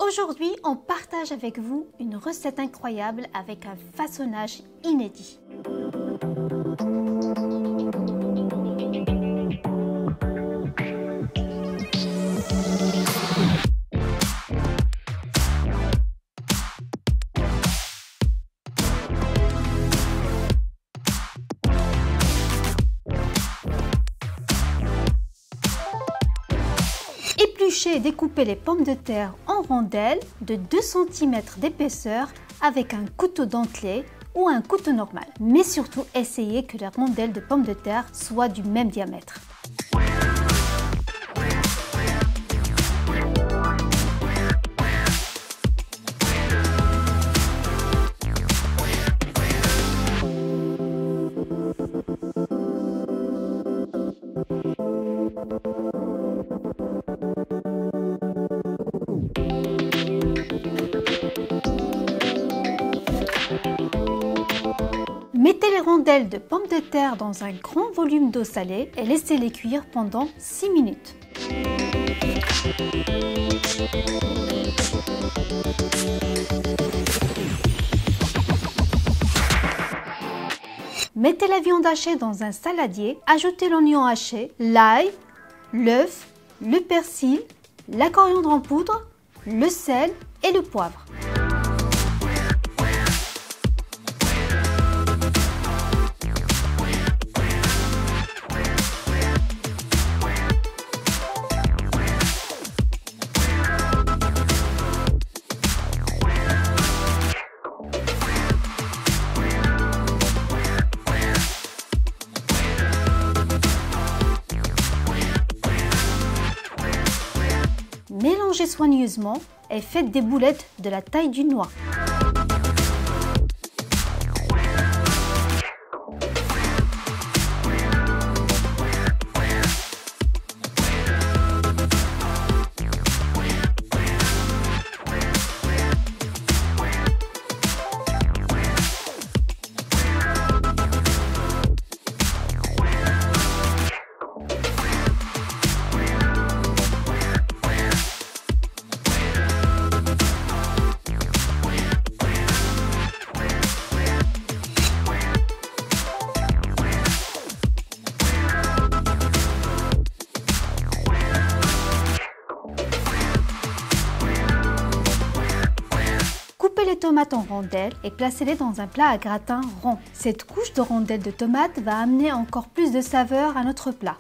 Aujourd'hui, on partage avec vous une recette incroyable avec un façonnage inédit. Éplucher et découper les pommes de terre en rondelles de 2 cm d'épaisseur avec un couteau dentelé ou un couteau normal. Mais surtout, essayez que les rondelles de pommes de terre soient du même diamètre. Mettez les rondelles de pommes de terre dans un grand volume d'eau salée et laissez-les cuire pendant 6 minutes. Mettez la viande hachée dans un saladier, ajoutez l'oignon haché, l'ail, l'œuf, le persil, la coriandre en poudre, le sel et le poivre. Mélangez soigneusement et faites des boulettes de la taille d'une noix. Coupez les tomates en rondelles et placez-les dans un plat à gratin rond. Cette couche de rondelles de tomates va amener encore plus de saveur à notre plat.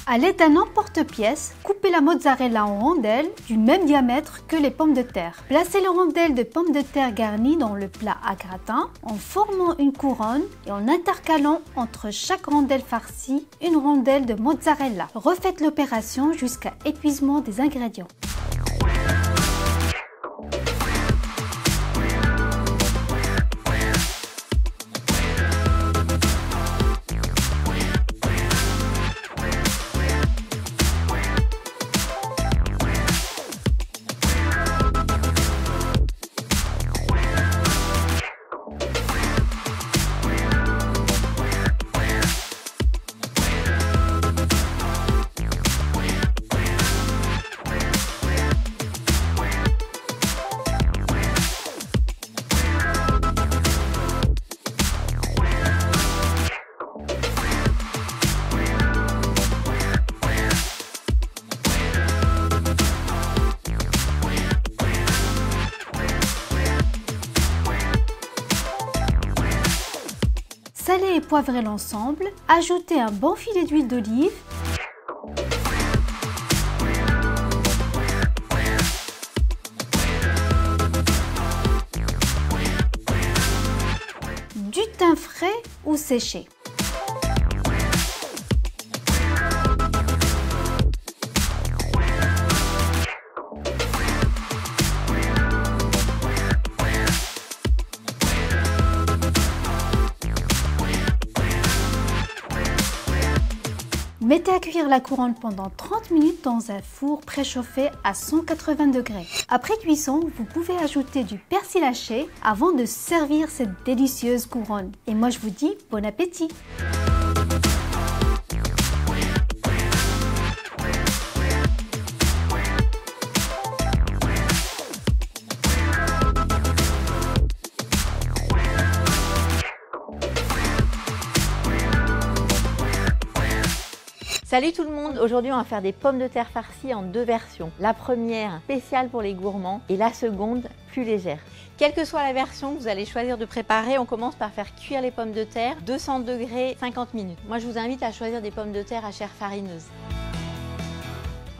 À l'aide d'un emporte-pièce, coupez la mozzarella en rondelles du même diamètre que les pommes de terre. Placez les rondelles de pommes de terre garnies dans le plat à gratin en formant une couronne et en intercalant entre chaque rondelle farcie une rondelle de mozzarella. Refaites l'opération jusqu'à épuisement des ingrédients. Salez et poivrez l'ensemble. Ajoutez un bon filet d'huile d'olive. Du thym frais ou séché. Mettez à cuire la couronne pendant 30 minutes dans un four préchauffé à 180 degrés. Après cuisson, vous pouvez ajouter du persil haché avant de servir cette délicieuse couronne. Et moi je vous dis bon appétit! Salut tout le monde, aujourd'hui on va faire des pommes de terre farcies en deux versions. La première spéciale pour les gourmands et la seconde plus légère. Quelle que soit la version que vous allez choisir de préparer, on commence par faire cuire les pommes de terre 200 degrés 50 minutes. Moi je vous invite à choisir des pommes de terre à chair farineuse.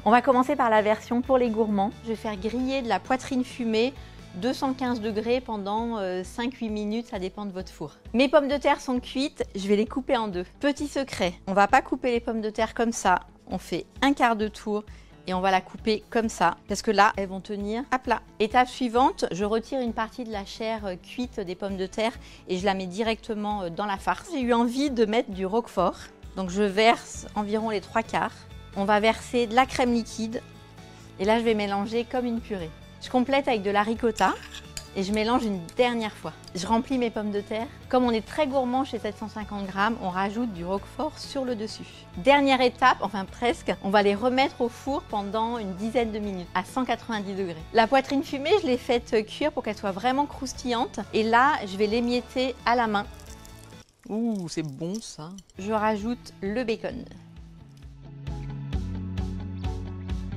On va commencer par la version pour les gourmands. Je vais faire griller de la poitrine fumée 215 degrés pendant 5-8 minutes, ça dépend de votre four. Mes pommes de terre sont cuites, je vais les couper en deux. Petit secret, on va pas couper les pommes de terre comme ça, on fait un quart de tour et on va la couper comme ça, parce que là, elles vont tenir à plat. Étape suivante, je retire une partie de la chair cuite des pommes de terre et je la mets directement dans la farce. J'ai eu envie de mettre du roquefort, donc je verse environ les 3/4. On va verser de la crème liquide et là, je vais mélanger comme une purée. Je complète avec de la ricotta et je mélange une dernière fois. Je remplis mes pommes de terre. Comme on est très gourmand chez 750 grammes, on rajoute du roquefort sur le dessus. Dernière étape, enfin presque, on va les remettre au four pendant une dizaine de minutes à 190 degrés. La poitrine fumée, je l'ai faite cuire pour qu'elle soit vraiment croustillante. Et là, je vais l'émietter à la main. Ouh, c'est bon ça. Je rajoute le bacon.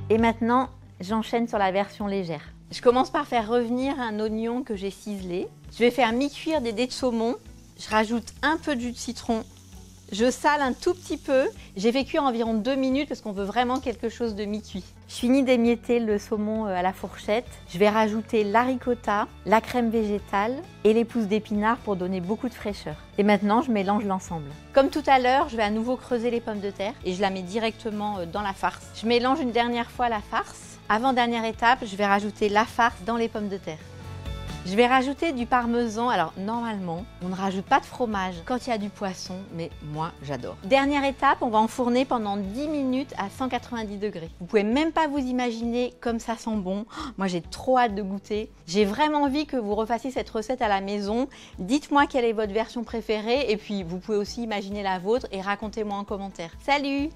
Et maintenant, j'enchaîne sur la version légère. Je commence par faire revenir un oignon que j'ai ciselé. Je vais faire mi-cuire des dés de saumon. Je rajoute un peu de jus de citron. Je sale un tout petit peu. J'ai fait cuire environ 2 minutes parce qu'on veut vraiment quelque chose de mi-cuit. Je finis d'émietter le saumon à la fourchette. Je vais rajouter la ricotta, la crème végétale et les pousses d'épinards pour donner beaucoup de fraîcheur. Et maintenant, je mélange l'ensemble. Comme tout à l'heure, je vais à nouveau creuser les pommes de terre et je la mets directement dans la farce. Je mélange une dernière fois la farce. Avant-dernière étape, je vais rajouter la farce dans les pommes de terre. Je vais rajouter du parmesan. Alors normalement, on ne rajoute pas de fromage quand il y a du poisson, mais moi j'adore. Dernière étape, on va enfourner pendant 10 minutes à 190 degrés. Vous pouvez même pas vous imaginer comme ça sent bon. Moi j'ai trop hâte de goûter. J'ai vraiment envie que vous refassiez cette recette à la maison. Dites-moi quelle est votre version préférée et puis vous pouvez aussi imaginer la vôtre et racontez-moi en commentaire. Salut!